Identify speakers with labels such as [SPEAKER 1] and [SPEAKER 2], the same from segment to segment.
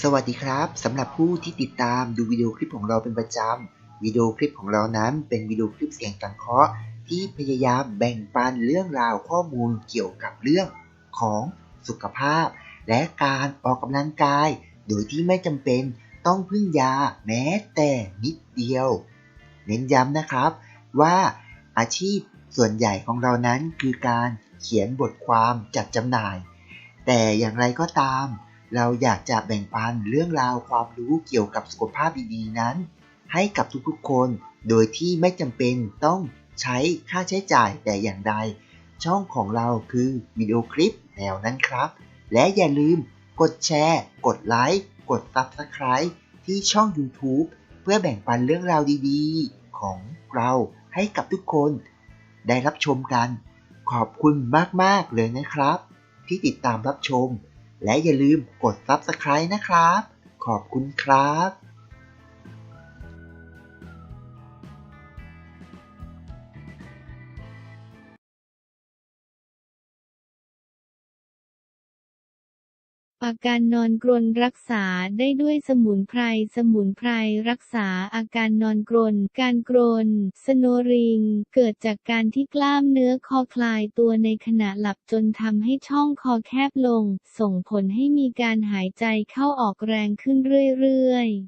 [SPEAKER 1] สวัสดีครับสำหรับผู้ที่ติดตามดูวิดีโอคลิปของเราเป็นประจำวิดีโอคลิปของเรานั้นเป็นวิดีโอคลิปเสียงสังเคราะห์ที่พยายามแบ่งปันเรื่องราวข้อมูลเกี่ยวกับเรื่องของสุขภาพและการออกกำลังกายโดยที่ไม่จำเป็นต้องพึ่งยาแม้แต่นิดเดียวเน้นย้ำนะครับว่าอาชีพส่วนใหญ่ของเรานั้นคือการเขียนบทความจัดจำหน่ายแต่อย่างไรก็ตามเราอยากจะแบ่งปันเรื่องราวความรู้เกี่ยวกับสุขภาพดีๆนั้นให้กับทุกๆคนโดยที่ไม่จำเป็นต้องใช้ค่าใช้จ่ายแต่อย่างใดช่องของเราคือวิดีโอคลิปแนวนั้นครับและอย่าลืมกดแชร์กดไลค์กด Subscribe ที่ช่อง YouTube เพื่อแบ่งปันเรื่องราวดีๆของเราให้กับทุกคนได้รับชมกันขอบคุณมากๆเลยนะครับที่ติดตามรับชมและอย่าลืมกด Subscribe นะครับขอบคุณครับ
[SPEAKER 2] อาการนอนกรนรักษาได้ด้วยสมุนไพรสมุนไพรรักษาอาการนอนกรนการกรน snoring เกิดจากการที่กล้ามเนื้อคอคลายตัวในขณะหลับจนทำให้ช่องคอแคบลงส่งผลให้มีการหายใจเข้าออกแรงขึ้นเรื่อยๆ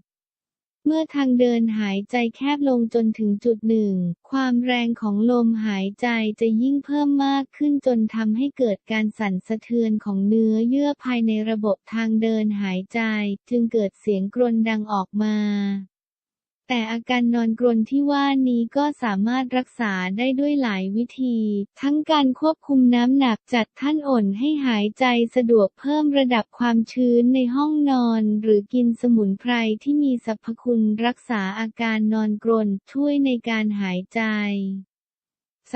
[SPEAKER 2] เมื่อทางเดินหายใจแคบลงจนถึงจุดหนึ่งความแรงของลมหายใจจะยิ่งเพิ่มมากขึ้นจนทำให้เกิดการสั่นสะเทือนของเนื้อเยื่อภายในระบบทางเดินหายใจจึงเกิดเสียงกรนดังออกมาแต่อาการนอนกรนที่ว่านี้ก็สามารถรักษาได้ด้วยหลายวิธีทั้งการควบคุมน้ำหนักจัดท่านอ่นให้หายใจสะดวกเพิ่มระดับความชื้นในห้องนอนหรือกินสมุนไพรที่มีสรรพคุณรักษาอาการนอนกรนช่วยในการหายใจ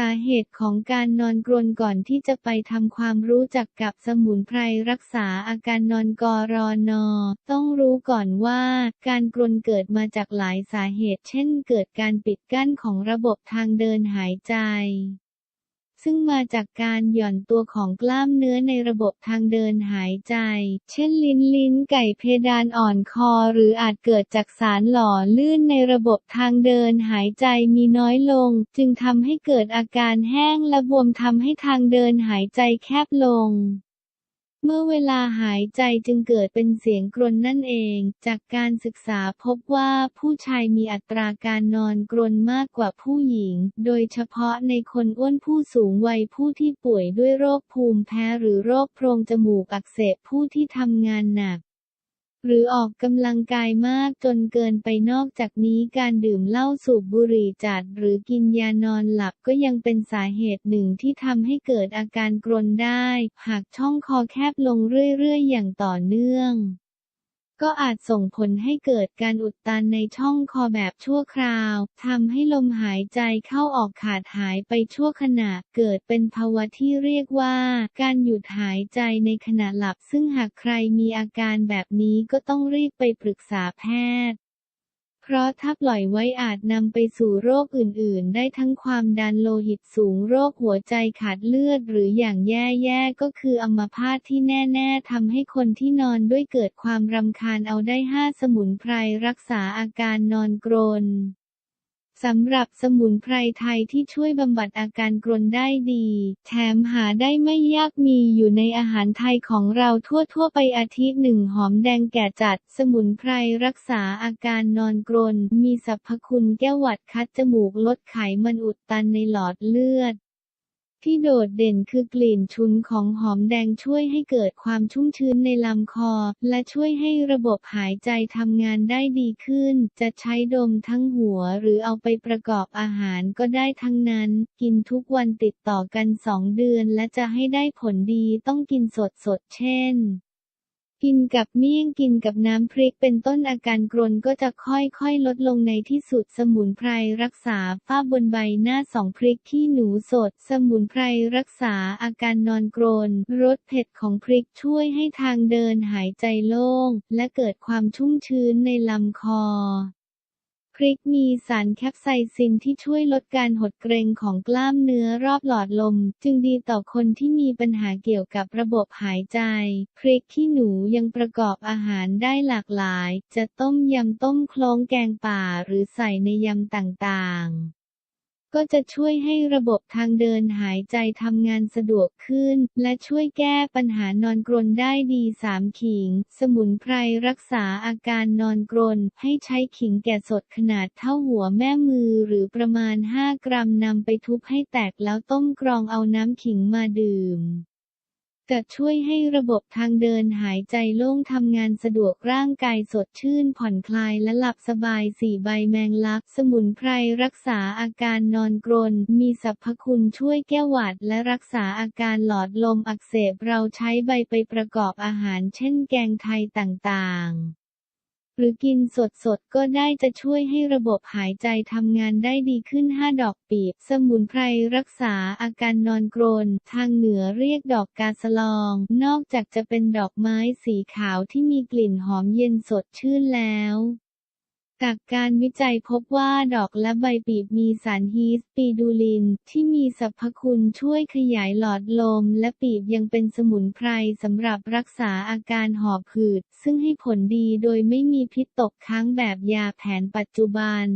[SPEAKER 2] สาเหตุของการนอนกรนก่อนที่จะไปทำความรู้จักกับสมุนไพรรักษาอาการนอนกรนต้องรู้ก่อนว่าการกรนเกิดมาจากหลายสาเหตุเช่นเกิดการปิดกั้นของระบบทางเดินหายใจซึ่งมาจากการหย่อนตัวของกล้ามเนื้อในระบบทางเดินหายใจเช่นลิ้นไก่เพดานอ่อนคอหรืออาจเกิดจากสารหล่อลื่นในระบบทางเดินหายใจมีน้อยลงจึงทำให้เกิดอาการแห้งและบวมทำให้ทางเดินหายใจแคบลงเมื่อเวลาหายใจจึงเกิดเป็นเสียงกรนนั่นเองจากการศึกษาพบว่าผู้ชายมีอัตราการนอนกรนมากกว่าผู้หญิงโดยเฉพาะในคนอ้วนผู้สูงวัยผู้ที่ป่วยด้วยโรคภูมิแพ้หรือโรคโพรงจมูกอักเสบผู้ที่ทำงานหนักหรือออกกำลังกายมากจนเกินไปนอกจากนี้การดื่มเหล้าสูบบุหรี่จัดหรือกินยานอนหลับก็ยังเป็นสาเหตุหนึ่งที่ทำให้เกิดอาการกรนได้หากช่องคอแคบลงเรื่อยๆอย่างต่อเนื่องก็อาจส่งผลให้เกิดการอุดตันในช่องคอแบบชั่วคราวทำให้ลมหายใจเข้าออกขาดหายไปชั่วขณะเกิดเป็นภาวะที่เรียกว่าการหยุดหายใจในขณะหลับซึ่งหากใครมีอาการแบบนี้ก็ต้องรีบไปปรึกษาแพทย์เพราะถ้าปล่อยไว้อาจนำไปสู่โรคอื่นๆได้ทั้งความดันโลหิตสูงโรคหัวใจขาดเลือดหรืออย่างแย่ๆก็คืออัมพาตที่แน่ๆทำให้คนที่นอนด้วยเกิดความรำคาญเอาได้5สมุนไพรรักษาอาการนอนกรนสำหรับสมุนไพรไทยที่ช่วยบำบัดอาการกรนได้ดีแถมหาได้ไม่ยากมีอยู่ในอาหารไทยของเราทั่วไปอาทิ1หอมแดงแก่จัดสมุนไพรรักษาอาการนอนกรนมีสรรพคุณแก้หวัดคัดจมูกลดไขมันอุดตันในหลอดเลือดที่โดดเด่นคือกลิ่นฉุนของหอมแดงช่วยให้เกิดความชุ่มชื้นในลำคอและช่วยให้ระบบหายใจทำงานได้ดีขึ้นจะใช้ดมทั้งหัวหรือเอาไปประกอบอาหารก็ได้ทั้งนั้นกินทุกวันติดต่อกัน2เดือนและจะให้ได้ผลดีต้องกินสดเช่นกินกับเมี่ยงกินกับน้ำพริกเป็นต้นอาการกรนก็จะค่อยๆลดลงในที่สุดสมุนไพรรักษาฝ้าบนใบหน้า2พริกขี้หนูสดสมุนไพรรักษาอาการนอนกรนรสเผ็ดของพริกช่วยให้ทางเดินหายใจโล่งและเกิดความชุ่มชื้นในลำคอ พริกมีสารแคปไซซินที่ช่วยลดการหดเกร็งของกล้ามเนื้อรอบหลอดลมจึงดีต่อคนที่มีปัญหาเกี่ยวกับระบบหายใจพริกขี้หนูยังประกอบอาหารได้หลากหลายจะต้มยำต้มโคลงแกงป่าหรือใส่ในยำต่างๆก็จะช่วยให้ระบบทางเดินหายใจทำงานสะดวกขึ้นและช่วยแก้ปัญหานอนกรนได้ดี3ขิงสมุนไพรรักษาอาการนอนกรนให้ใช้ขิงแก่สดขนาดเท่าหัวแม่มือหรือประมาณ5 กรัมนำไปทุบให้แตกแล้วต้มกรองเอาน้ำขิงมาดื่มจะช่วยให้ระบบทางเดินหายใจโล่งทำงานสะดวกร่างกายสดชื่นผ่อนคลายและหลับสบาย4 ใบแมงลักสมุนไพรรักษาอาการนอนกรนมีสรรพคุณช่วยแก้หวัดและรักษาอาการหลอดลมอักเสบเราใช้ใบไปประกอบอาหารเช่นแกงไทยต่างๆหรือกินสดๆก็ได้จะช่วยให้ระบบหายใจทำงานได้ดีขึ้น5 ดอกปีบสมุนไพรรักษาอาการนอนกรนทางเหนือเรียกดอกกาสะลองนอกจากจะเป็นดอกไม้สีขาวที่มีกลิ่นหอมเย็นสดชื่นแล้วจากการวิจัยพบว่าดอกและใบปีบมีสารฮีสปีดูลินที่มีสรรพคุณช่วยขยายหลอดลมและปีบยังเป็นสมุนไพรสำหรับรักษาอาการหอบหืดซึ่งให้ผลดีโดยไม่มีพิษตกค้างแบบยาแผนปัจจุบัน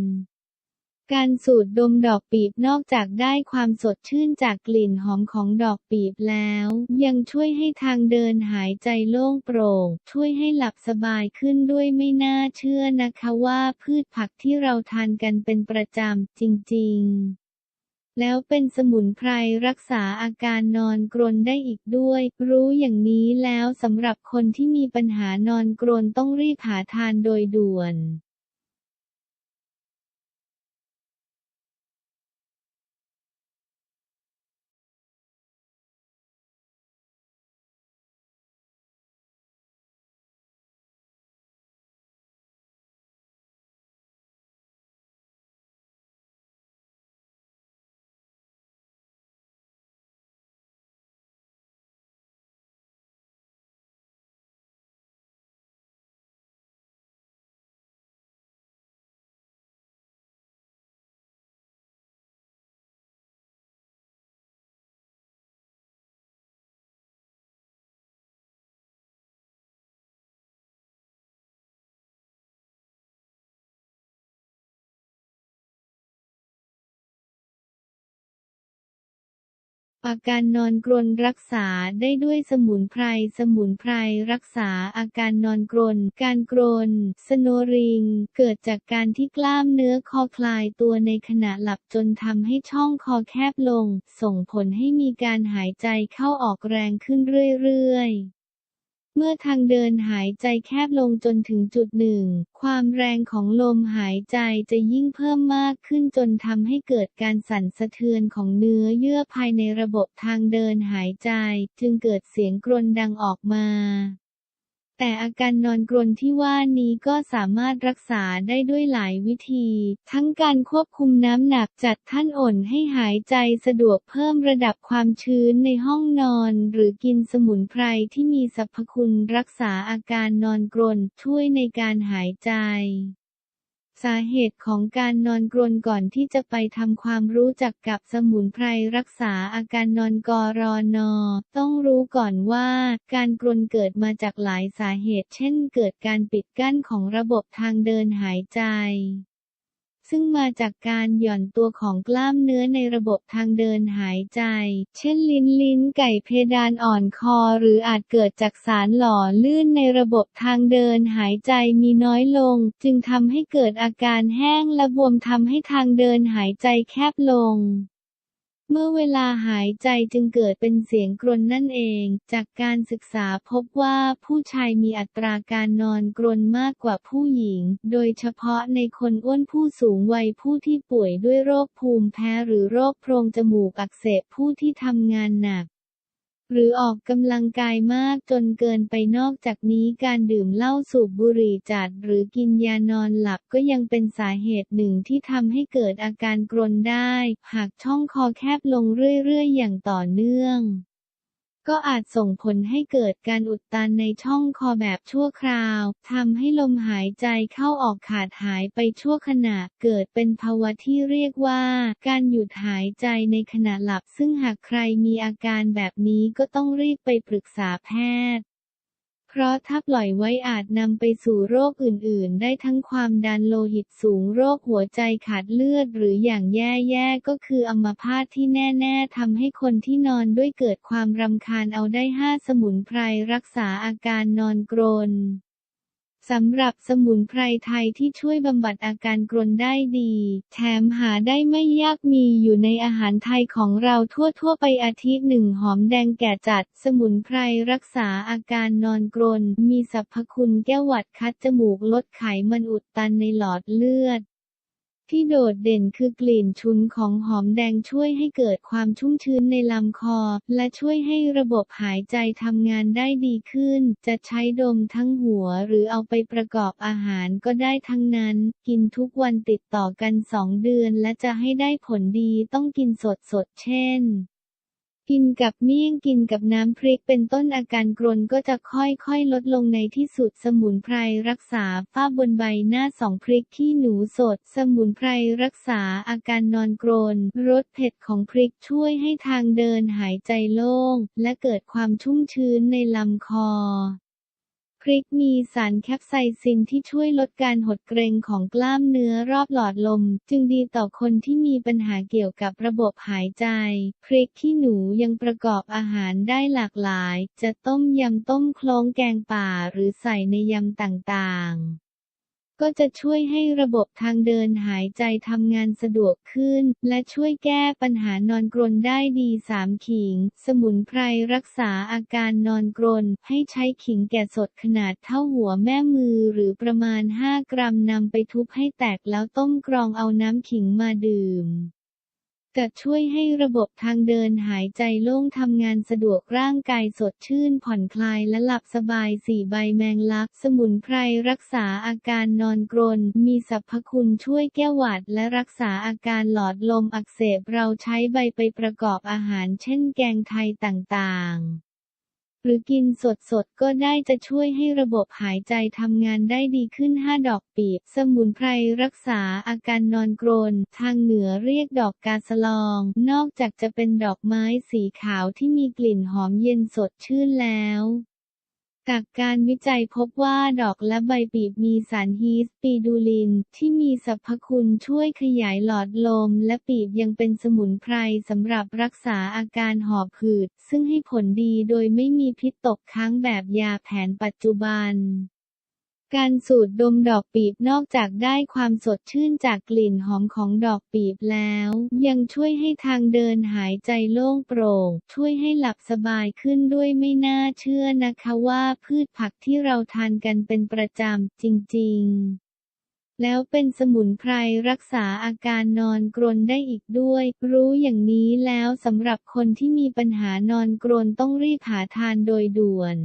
[SPEAKER 2] การสูดดมดอกปีบนอกจากได้ความสดชื่นจากกลิ่นหอมของดอกปีบแล้วยังช่วยให้ทางเดินหายใจโล่งโปร่งช่วยให้หลับสบายขึ้นด้วยไม่น่าเชื่อนะคะว่าพืชผักที่เราทานกันเป็นประจำจริงๆแล้วเป็นสมุนไพรรักษาอาการนอนกรนได้อีกด้วยรู้อย่างนี้แล้วสำหรับคนที่มีปัญหานอนกรนต้องรีบหาทานโดยด่วนอาการนอนกรนรักษาได้ด้วยสมุนไพรสมุนไพรรักษาอาการนอนกรนการกรนสโนริงเกิดจากการที่กล้ามเนื้อคอคลายตัวในขณะหลับจนทำให้ช่องคอแคบลงส่งผลให้มีการหายใจเข้าออกแรงขึ้นเรื่อยๆเมื่อทางเดินหายใจแคบลงจนถึงจุดหนึ่งความแรงของลมหายใจจะยิ่งเพิ่มมากขึ้นจนทำให้เกิดการสั่นสะเทือนของเนื้อเยื่อภายในระบบทางเดินหายใจจึงเกิดเสียงกรนดังออกมาแต่อาการนอนกรนที่ว่านี้ก็สามารถรักษาได้ด้วยหลายวิธีทั้งการควบคุมน้ำหนักจัดท่านอ่นให้หายใจสะดวกเพิ่มระดับความชื้นในห้องนอนหรือกินสมุนไพรที่มีสรรพคุณรักษาอาการนอนกรนช่วยในการหายใจสาเหตุของการนอนกรนก่อนที่จะไปทำความรู้จักกับสมุนไพรรักษาอาการนอนกรน.ต้องรู้ก่อนว่าการกรนเกิดมาจากหลายสาเหตุเช่นเกิดการปิดกั้นของระบบทางเดินหายใจซึ่งมาจากการหย่อนตัวของกล้ามเนื้อในระบบทางเดินหายใจเช่นลิ้นไก่เพดานอ่อนคอหรืออาจเกิดจากสารหล่อลื่นในระบบทางเดินหายใจมีน้อยลงจึงทำให้เกิดอาการแห้งและบวมทำให้ทางเดินหายใจแคบลงเมื่อเวลาหายใจจึงเกิดเป็นเสียงกรนนั่นเองจากการศึกษาพบว่าผู้ชายมีอัตราการนอนกรนมากกว่าผู้หญิงโดยเฉพาะในคนอ้วนผู้สูงวัยผู้ที่ป่วยด้วยโรคภูมิแพ้หรือโรคโพรงจมูกอักเสบผู้ที่ทำงานหนักหรือออกกำลังกายมากจนเกินไปนอกจากนี้การดื่มเหล้าสูบบุหรี่จัดหรือกินยานอนหลับก็ยังเป็นสาเหตุหนึ่งที่ทำให้เกิดอาการกรนได้หากช่องคอแคบลงเรื่อยๆอย่างต่อเนื่อง ก็อาจส่งผลให้เกิดการอุดตันในช่องคอแบบชั่วคราวทำให้ลมหายใจเข้าออกขาดหายไปชั่วขณะเกิดเป็นภาวะที่เรียกว่าการหยุดหายใจในขณะหลับซึ่งหากใครมีอาการแบบนี้ก็ต้องรีบไปปรึกษาแพทย์เพราะถ้าปล่อยไว้อาจนำไปสู่โรคอื่นๆได้ทั้งความดันโลหิตสูงโรคหัวใจขาดเลือดหรืออย่างแย่ๆก็คืออัมพาตที่แน่ๆทำให้คนที่นอนด้วยเกิดความรำคาญเอาได้5สมุนไพรรักษาอาการนอนกรนสำหรับสมุนไพรไทยที่ช่วยบำบัดอาการกรนได้ดีแถมหาได้ไม่ยากมีอยู่ในอาหารไทยของเราทั่วไปอาทิ1หอมแดงแก่จัดสมุนไพรรักษาอาการนอนกรนมีสรรพคุณแก้หวัดคัดจมูกลดไขมันอุดตันในหลอดเลือดที่โดดเด่นคือกลิ่นฉุนของหอมแดงช่วยให้เกิดความชุ่มชื้นในลำคอและช่วยให้ระบบหายใจทำงานได้ดีขึ้นจะใช้ดมทั้งหัวหรือเอาไปประกอบอาหารก็ได้ทั้งนั้นกินทุกวันติดต่อกัน2 เดือนและจะให้ได้ผลดีต้องกินสดเช่นกินกับเมี่ยงกินกับน้ำพริกเป็นต้นอาการกรนก็จะค่อยๆลดลงในที่สุดสมุนไพรรักษาฝ้าบนใบหน้า2พริกขี้หนูสดสมุนไพรรักษาอาการนอนกรนรสเผ็ดของพริกช่วยให้ทางเดินหายใจโล่งและเกิดความชุ่มชื้นในลำคอพริกมีสารแคปไซซินที่ช่วยลดการหดเกร็งของกล้ามเนื้อรอบหลอดลมจึงดีต่อคนที่มีปัญหาเกี่ยวกับระบบหายใจพริกขี้หนูยังประกอบอาหารได้หลากหลายจะต้มยำต้มโคลงแกงป่าหรือใส่ในยำต่างๆก็จะช่วยให้ระบบทางเดินหายใจทำงานสะดวกขึ้นและช่วยแก้ปัญหานอนกรนได้ดี3ขิงสมุนไพรรักษาอาการนอนกรนให้ใช้ขิงแก่สดขนาดเท่าหัวแม่มือหรือประมาณ5 กรัมนำไปทุบให้แตกแล้วต้มกรองเอาน้ำขิงมาดื่มจะช่วยให้ระบบทางเดินหายใจโล่งทำงานสะดวกร่างกายสดชื่นผ่อนคลายและหลับสบาย4ใบแมงลักสมุนไพรรักษาอาการนอนกรนมีสรรพคุณช่วยแก้หวัดและรักษาอาการหลอดลมอักเสบเราใช้ใบไปประกอบอาหารเช่นแกงไทยต่างๆหรือกินสดก็ได้จะช่วยให้ระบบหายใจทำงานได้ดีขึ้น5ดอกปีบสมุนไพรรักษาอาการนอนกรนทางเหนือเรียกดอกกาสะลองนอกจากจะเป็นดอกไม้สีขาวที่มีกลิ่นหอมเย็นสดชื่นแล้วจากการวิจัยพบว่าดอกและใบปีบมีสารฮีสปีดูลินที่มีสรรพคุณช่วยขยายหลอดลมและปีบยังเป็นสมุนไพรสำหรับรักษาอาการหอบหืดซึ่งให้ผลดีโดยไม่มีพิษตกค้างแบบยาแผนปัจจุบันการสูดดมดอกปีบนอกจากได้ความสดชื่นจากกลิ่นหอมของดอกปีบแล้วยังช่วยให้ทางเดินหายใจโล่งโปร่งช่วยให้หลับสบายขึ้นด้วยไม่น่าเชื่อนะคะว่าพืชผักที่เราทานกันเป็นประจำจริงๆแล้วเป็นสมุนไพรรักษาอาการนอนกรนได้อีกด้วยรู้อย่างนี้แล้วสำหรับคนที่มีปัญหานอนกรนต้องรีบหาทานโดยด่วน